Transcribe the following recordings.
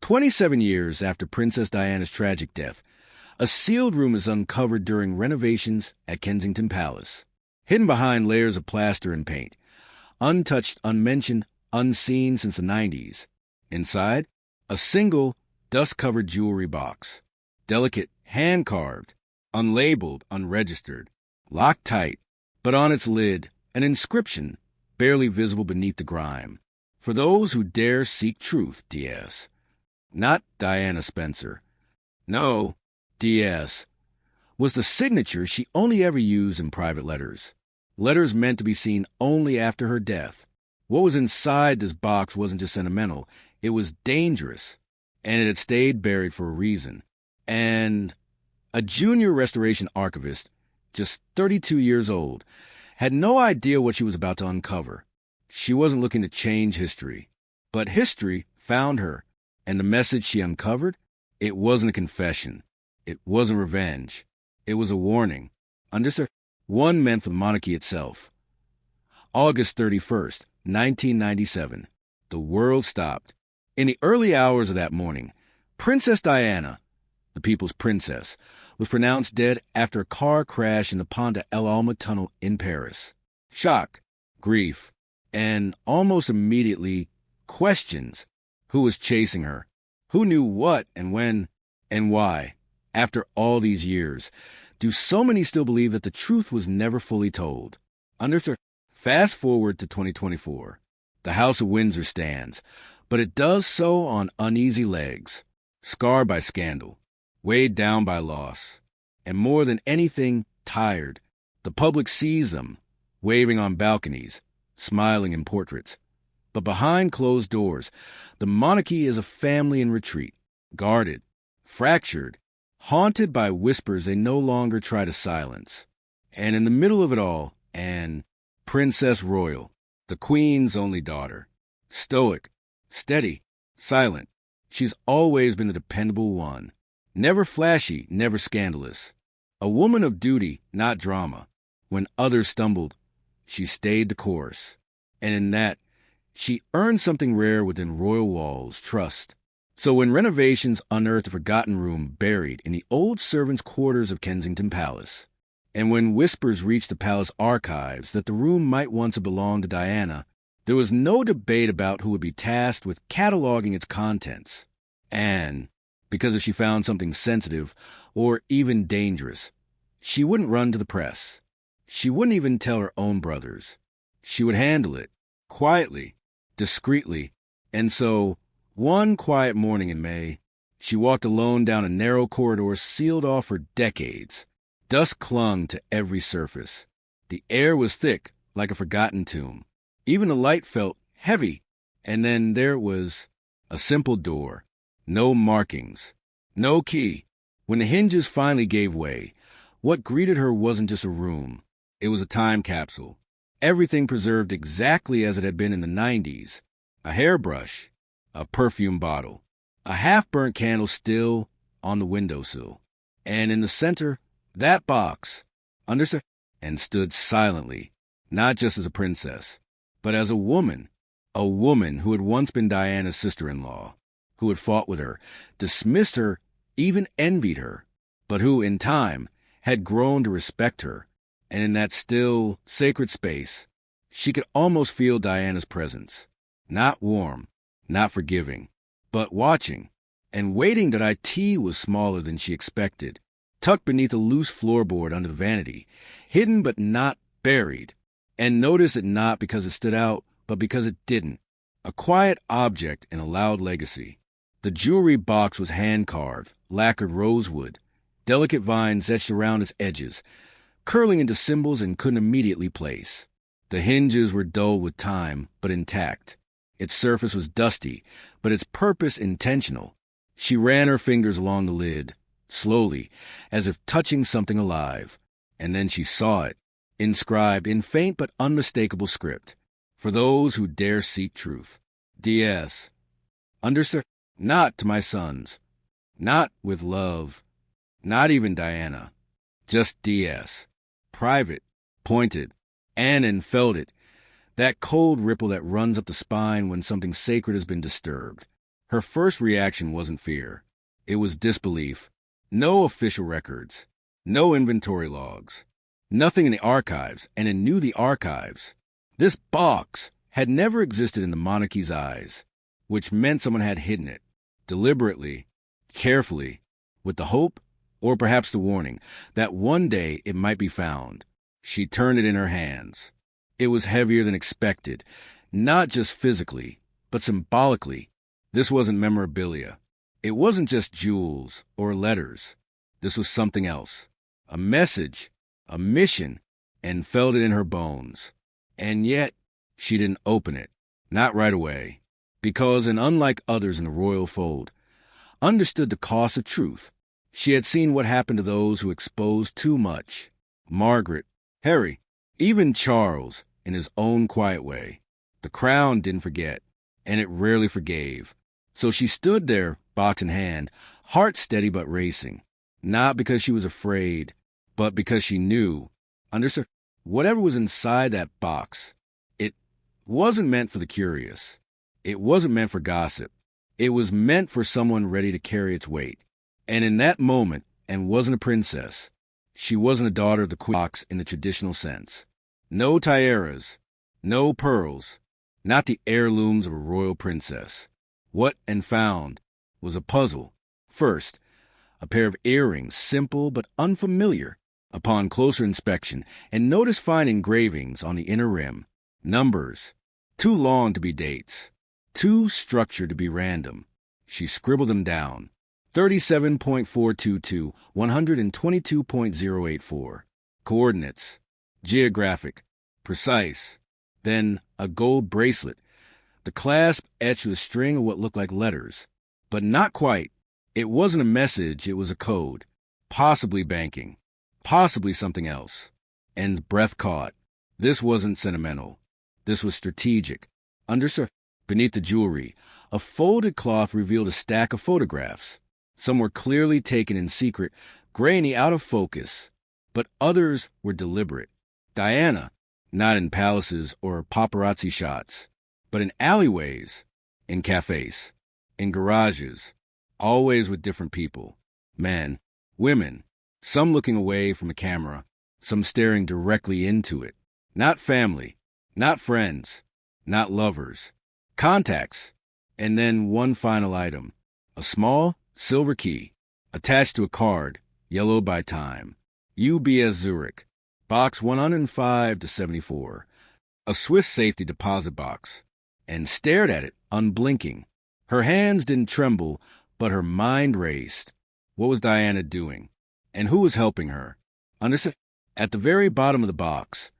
27 years after Princess Diana's tragic death, a sealed room is uncovered during renovations at Kensington Palace. Hidden behind layers of plaster and paint, untouched, unmentioned, unseen since the 90s. Inside, a single, dust-covered jewelry box. Delicate, hand-carved, unlabeled, unregistered, locked tight, but on its lid, an inscription barely visible beneath the grime. For those who dare seek truth, DS. Not Diana Spencer. No, DS. Was the signature she only ever used in private letters. Letters meant to be seen only after her death. What was inside this box wasn't just sentimental, it was dangerous. And it had stayed buried for a reason. And a junior restoration archivist, just 32 years old, had no idea what she was about to uncover. She wasn't looking to change history. But history found her, and the message she uncovered, it wasn't a confession. It wasn't revenge. It was a warning. Understood? One meant for the monarchy itself. August 31st, 1997. The world stopped. In the early hours of that morning, Princess Diana, the people's princess, was pronounced dead after a car crash in the Pont de l'Alma tunnel in Paris. Shock, grief, and almost immediately, questions. Who was chasing her? Who knew what and when and why? After all these years, do so many still believe that the truth was never fully told? Understood. Fast forward to 2024. The House of Windsor stands, but it does so on uneasy legs, scarred by scandal, weighed down by loss, and more than anything, tired. The public sees them, waving on balconies, smiling in portraits. But behind closed doors, the monarchy is a family in retreat, guarded, fractured, haunted by whispers they no longer try to silence. And in the middle of it all, Anne, Princess Royal, the Queen's only daughter. Stoic, steady, silent. She's always been the dependable one. Never flashy, never scandalous. A woman of duty, not drama. When others stumbled, she stayed the course. And in that, she earned something rare within royal walls, trust. So when renovations unearthed a forgotten room buried in the old servants' quarters of Kensington Palace, and when whispers reached the palace archives that the room might once have belonged to Diana, there was no debate about who would be tasked with cataloging its contents. Anne, because if she found something sensitive or even dangerous, she wouldn't run to the press. She wouldn't even tell her own brothers. She would handle it, quietly, discreetly, and so, one quiet morning in May, she walked alone down a narrow corridor sealed off for decades. Dust clung to every surface. The air was thick, like a forgotten tomb. Even the light felt heavy. And then there was a simple door. No markings. No key. When the hinges finally gave way, what greeted her wasn't just a room. It was a time capsule. Everything preserved exactly as it had been in the 90s. A hairbrush. A perfume bottle. A half-burnt candle still on the windowsill. And in the center, that box, understood, and stood silently, not just as a princess, but as a woman who had once been Diana's sister-in-law, who had fought with her, dismissed her, even envied her, but who, in time, had grown to respect her, and in that still, sacred space, she could almost feel Diana's presence, not warm, not forgiving, but watching, and waiting that IT was smaller than she expected, tucked beneath a loose floorboard under the vanity, hidden but not buried, and noticed it not because it stood out, but because it didn't. A quiet object in a loud legacy. The jewelry box was hand-carved, lacquered rosewood, delicate vines etched around its edges, curling into symbols and couldn't immediately place. The hinges were dull with time, but intact. Its surface was dusty, but its purpose intentional. She ran her fingers along the lid, slowly, as if touching something alive, and then she saw it, inscribed in faint but unmistakable script, for those who dare seek truth. DS. Understood? Not to my sons. Not with love. Not even Diana. Just DS. Private, pointed. Anne felt it. That cold ripple that runs up the spine when something sacred has been disturbed. Her first reaction wasn't fear. It was disbelief. No official records. No inventory logs. Nothing in the archives, and it knew the archives. This box had never existed in the monarchy's eyes, which meant someone had hidden it, deliberately, carefully, with the hope, or perhaps the warning, that one day it might be found. She turned it in her hands. It was heavier than expected, not just physically, but symbolically. This wasn't memorabilia. It wasn't just jewels or letters. This was something else. A message, a mission, and felt it in her bones. And yet, she didn't open it. Not right away. Because, and unlike others in the royal fold, understood the cost of truth. She had seen what happened to those who exposed too much. Margaret, Harry, even Charles, in his own quiet way. The crown didn't forget, and it rarely forgave. So she stood there, box in hand, heart steady but racing. Not because she was afraid, but because she knew, understood, whatever was inside that box, it wasn't meant for the curious. It wasn't meant for gossip. It was meant for someone ready to carry its weight. And in that moment, and wasn't a princess. She wasn't a daughter of the queen box in the traditional sense. No tiaras, no pearls, not the heirlooms of a royal princess. What and found was a puzzle. First, a pair of earrings, simple but unfamiliar. Upon closer inspection, and notice fine engravings on the inner rim. Numbers, too long to be dates, too structured to be random. She scribbled them down. 37.422, 122.084. Coordinates, geographic, precise. Then a gold bracelet. The clasp etched with a string of what looked like letters. But not quite. It wasn't a message, it was a code. Possibly banking. Possibly something else. And breath caught. This wasn't sentimental. This was strategic. Beneath the jewelry, a folded cloth revealed a stack of photographs. Some were clearly taken in secret, grainy, out of focus. But others were deliberate. Diana, not in palaces or paparazzi shots, but in alleyways, in cafes, in garages, always with different people. Men, women, some looking away from the camera, some staring directly into it. Not family, not friends, not lovers. Contacts. And then one final item. A small silver key, attached to a card, yellowed by time. UBS Zurich, box 105-74. A Swiss safety deposit box. And stared at it, unblinking. Her hands didn't tremble, but her mind raced. What was Diana doing? And who was helping her? Understood? At the very bottom of the box,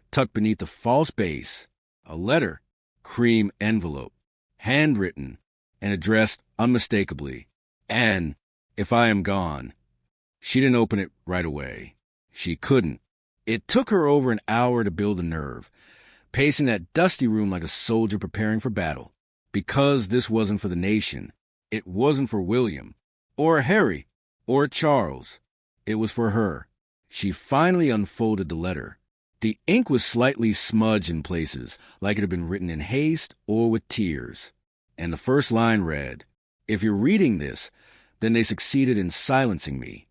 tucked beneath the false base, a letter, cream envelope, handwritten, and addressed unmistakably. And, if I am gone. She didn't open it right away. She couldn't. It took her over an hour to build a nerve, pacing that dusty room like a soldier preparing for battle. Because this wasn't for the nation. It wasn't for William, or Harry, or Charles. It was for her. She finally unfolded the letter. The ink was slightly smudged in places, like it had been written in haste or with tears. And the first line read, "If you're reading this, then they succeeded in silencing me."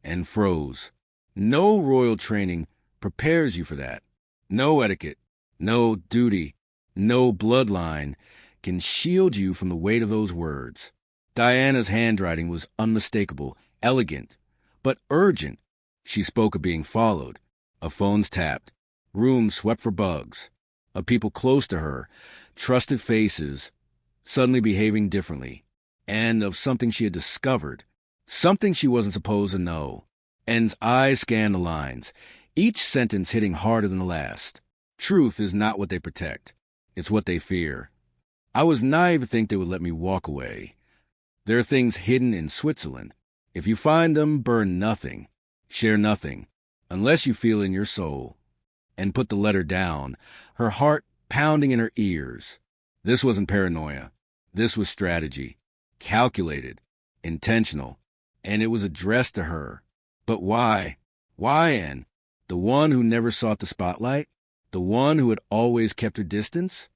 And froze. No royal training prepares you for that. No etiquette, no duty, no bloodline can shield you from the weight of those words. Diana's handwriting was unmistakable, elegant, but urgent. She spoke of being followed, of phones tapped, rooms swept for bugs, of people close to her, trusted faces, suddenly behaving differently, and of something she had discovered, something she wasn't supposed to know. Anne's eyes scanned the lines, each sentence hitting harder than the last. Truth is not what they protect. It's what they fear. I was naive to think they would let me walk away. There are things hidden in Switzerland. If you find them, burn nothing. Share nothing, unless you feel in your soul. And put the letter down, her heart pounding in her ears. This wasn't paranoia. This was strategy. Calculated. Intentional. And it was addressed to her. But why? Why, Anne? The one who never sought the spotlight? The one who had always kept her distance?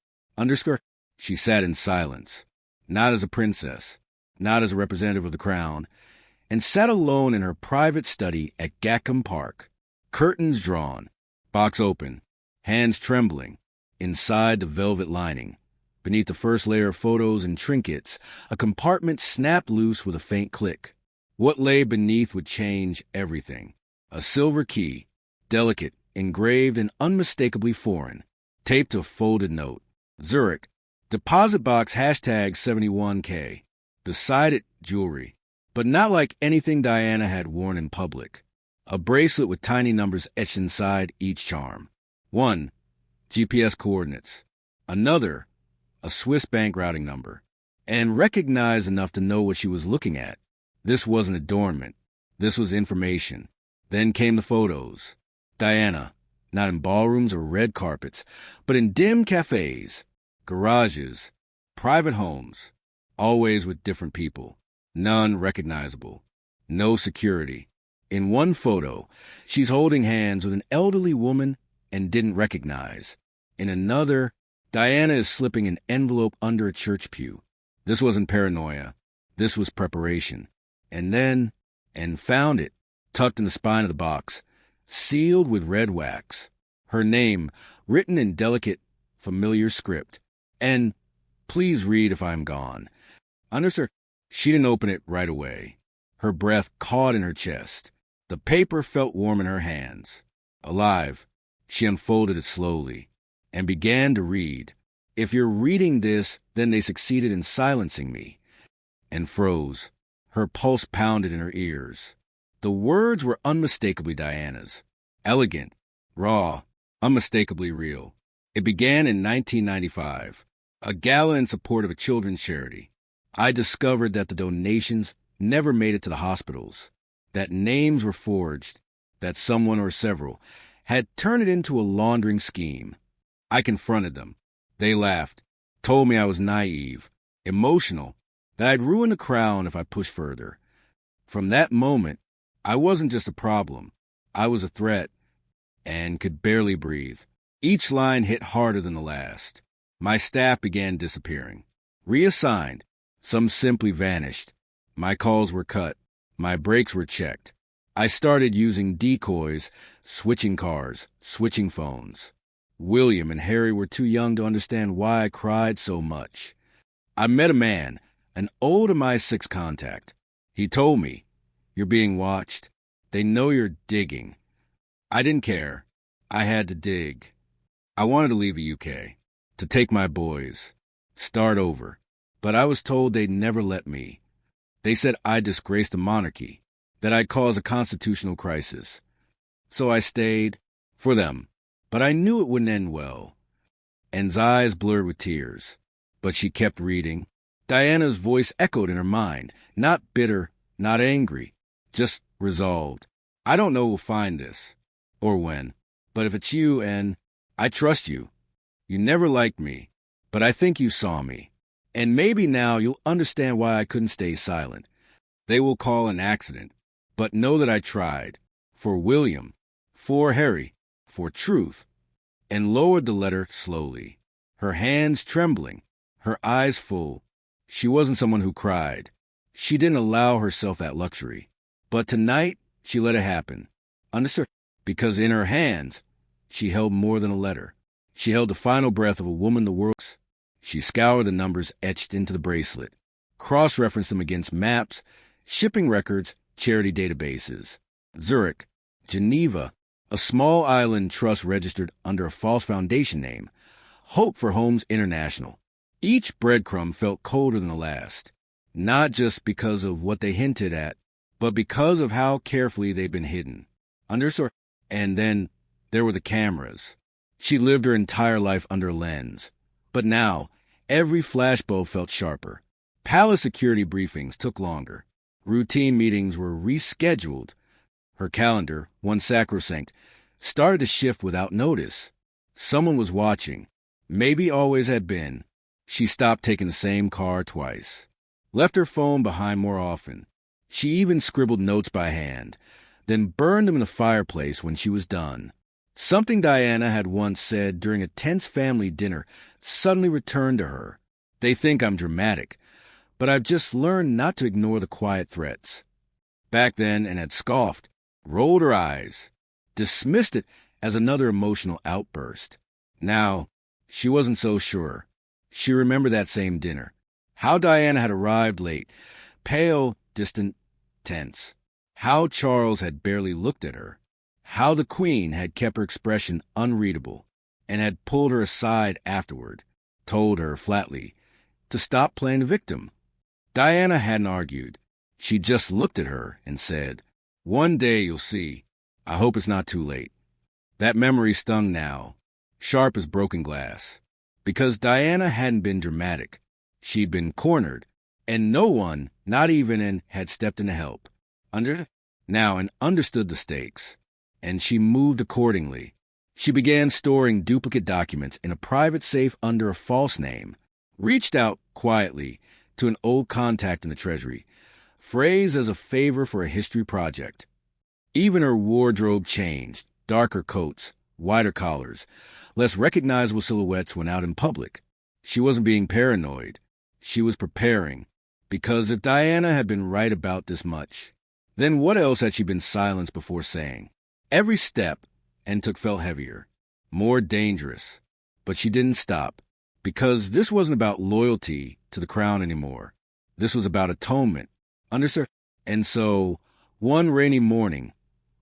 She sat in silence. not as a princess, not as a representative of the crown, and sat alone in her private study at Gackham Park, curtains drawn, box open, hands trembling, inside the velvet lining. Beneath the first layer of photos and trinkets, a compartment snapped loose with a faint click. What lay beneath would change everything. A silver key, delicate, engraved and unmistakably foreign, taped to a folded note. Zurich, deposit box #71K. Beside it, jewelry, but not like anything Diana had worn in public. A bracelet with tiny numbers etched inside each charm. One, GPS coordinates. Another, a Swiss bank routing number, and recognized enough to know what she was looking at. This wasn't adornment. This was information. Then came the photos. Diana, not in ballrooms or red carpets, but in dim cafes, garages, private homes, always with different people, none recognizable, no security. In one photo, she's holding hands with an elderly woman and didn't recognize. In another, Diana is slipping an envelope under a church pew. This wasn't paranoia. This was preparation. And found it, tucked in the spine of the box, sealed with red wax. Her name, written in delicate, familiar script. And, please read if I'm gone. She didn't open it right away. Her breath caught in her chest. The paper felt warm in her hands. Alive, she unfolded it slowly and began to read. If you're reading this, then they succeeded in silencing me. And froze. Her pulse pounded in her ears. The words were unmistakably Diana's. Elegant, raw, unmistakably real. It began in 1995. A gala in support of a children's charity. I discovered that the donations never made it to the hospitals, that names were forged, that someone or several had turned it into a laundering scheme. I confronted them. They laughed, told me I was naive, emotional, that I'd ruin the crown if I pushed further. From that moment, I wasn't just a problem. I was a threat and could barely breathe. Each line hit harder than the last. My staff began disappearing. Reassigned. Some simply vanished. My calls were cut. My breaks were checked. I started using decoys, switching cars, switching phones. William and Harry were too young to understand why I cried so much. I met a man, an old MI6 contact. He told me, "You're being watched. They know you're digging." I didn't care. I had to dig. I wanted to leave the UK, to take my boys, start over. But I was told they'd never let me. They said I'd disgrace the monarchy, that I'd cause a constitutional crisis. So I stayed, for them. But I knew it wouldn't end well. Anne's eyes blurred with tears, but she kept reading. Diana's voice echoed in her mind, not bitter, not angry, just resolved. I don't know who'll find this, or when, but if it's you, Anne, I trust you. You never liked me, but I think you saw me. And maybe now you'll understand why I couldn't stay silent. They will call an accident, but know that I tried. For William, for Harry, for truth. And lowered the letter slowly, her hands trembling, her eyes full. She wasn't someone who cried. She didn't allow herself that luxury. But tonight, she let it happen. Understood? Because in her hands, she held more than a letter. She held the final breath of a woman the world's. She scoured the numbers etched into the bracelet, cross-referenced them against maps, shipping records, charity databases. Zurich, Geneva, a small island trust registered under a false foundation name, Hope for Homes International. Each breadcrumb felt colder than the last, not just because of what they hinted at, but because of how carefully they'd been hidden. Understood? And then there were the cameras. She lived her entire life under a lens. But now, every flashbulb felt sharper. Palace security briefings took longer. Routine meetings were rescheduled. Her calendar, once sacrosanct, started to shift without notice. Someone was watching. Maybe always had been. She stopped taking the same car twice. Left her phone behind more often. She even scribbled notes by hand, then burned them in the fireplace when she was done. Something Diana had once said during a tense family dinner suddenly returned to her. They think I'm dramatic, but I've just learned not to ignore the quiet threats. Back then, and had scoffed, rolled her eyes, dismissed it as another emotional outburst. Now, she wasn't so sure. She remembered that same dinner. How Diana had arrived late, pale, distant, tense. How Charles had barely looked at her. How the Queen had kept her expression unreadable and had pulled her aside afterward, told her flatly to stop playing the victim. Diana hadn't argued. She just looked at her and said, "One day you'll see. I hope it's not too late." That memory stung now, sharp as broken glass, because Diana hadn't been dramatic. She'd been cornered, and no one, not even had stepped in to help. Now and understood the stakes, and she moved accordingly. She began storing duplicate documents in a private safe under a false name, reached out quietly to an old contact in the Treasury, phrased as a favor for a history project. Even her wardrobe changed, darker coats, wider collars, less recognizable silhouettes when out in public. She wasn't being paranoid. She was preparing, because if Diana had been right about this much, then what else had she been silenced before saying? Every step felt heavier, more dangerous. But she didn't stop, because this wasn't about loyalty to the crown anymore. This was about atonement. Understood? And so, one rainy morning,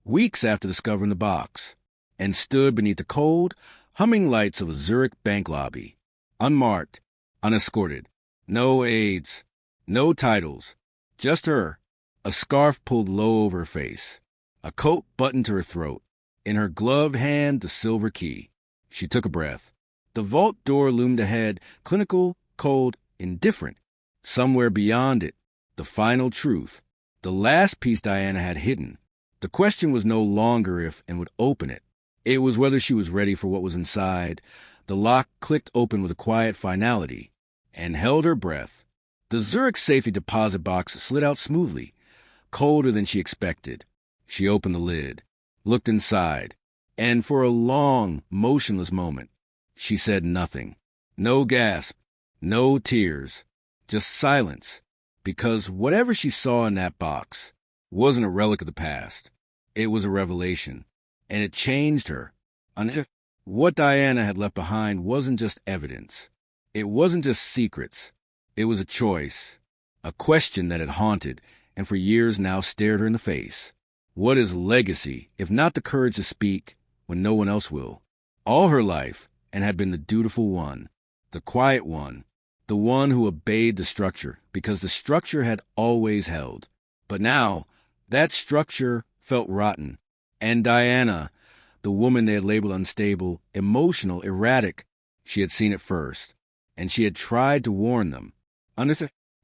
weeks after discovering the box, and stood beneath the cold, humming lights of a Zurich bank lobby, unmarked, unescorted, no aides, no titles, just her, a scarf pulled low over her face, a coat buttoned to her throat, in her gloved hand the silver key. She took a breath. The vault door loomed ahead, clinical, cold, indifferent. Somewhere beyond it, the final truth, the last piece Diana had hidden. The question was no longer if and would open it. It was whether she was ready for what was inside. The lock clicked open with a quiet finality, and held her breath. The Zurich safety deposit box slid out smoothly, colder than she expected. She opened the lid, looked inside, and for a long, motionless moment, she said nothing. No gasp, no tears, just silence, because whatever she saw in that box wasn't a relic of the past. It was a revelation, and it changed her. What Diana had left behind wasn't just evidence. It wasn't just secrets. It was a choice, a question that had haunted and for years now stared her in the face. What is legacy, if not the courage to speak when no one else will? All her life, and had been the dutiful one, the quiet one, the one who obeyed the structure, because the structure had always held. But now, that structure felt rotten, and Diana, the woman they had labeled unstable, emotional, erratic, she had seen it first, and she had tried to warn them.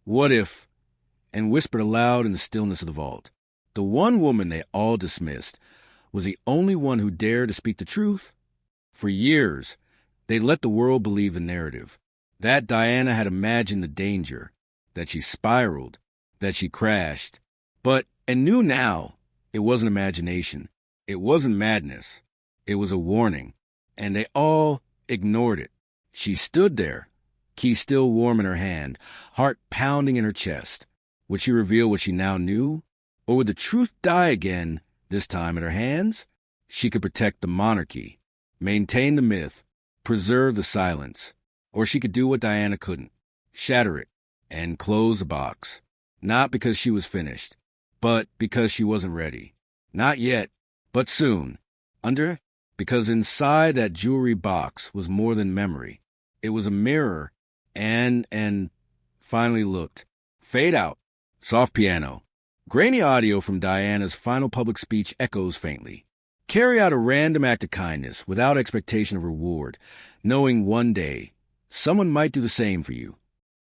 What if, and whispered aloud in the stillness of the vault, the one woman they all dismissed was the only one who dared to speak the truth? For years, they let the world believe the narrative, that Diana had imagined the danger, that she spiraled, that she crashed, and knew now it wasn't imagination, it wasn't madness, it was a warning, and they all ignored it. She stood there, key still warm in her hand, heart pounding in her chest. Would she reveal what she now knew? Or would the truth die again, this time in her hands? She could protect the monarchy, maintain the myth, preserve the silence. Or she could do what Diana couldn't, shatter it, and close the box. Not because she was finished, but because she wasn't ready. Not yet, but soon. Because inside that jewelry box was more than memory. It was a mirror, and finally looked. Fade out. Soft piano. Grainy audio from Diana's final public speech echoes faintly. Carry out a random act of kindness without expectation of reward, knowing one day someone might do the same for you.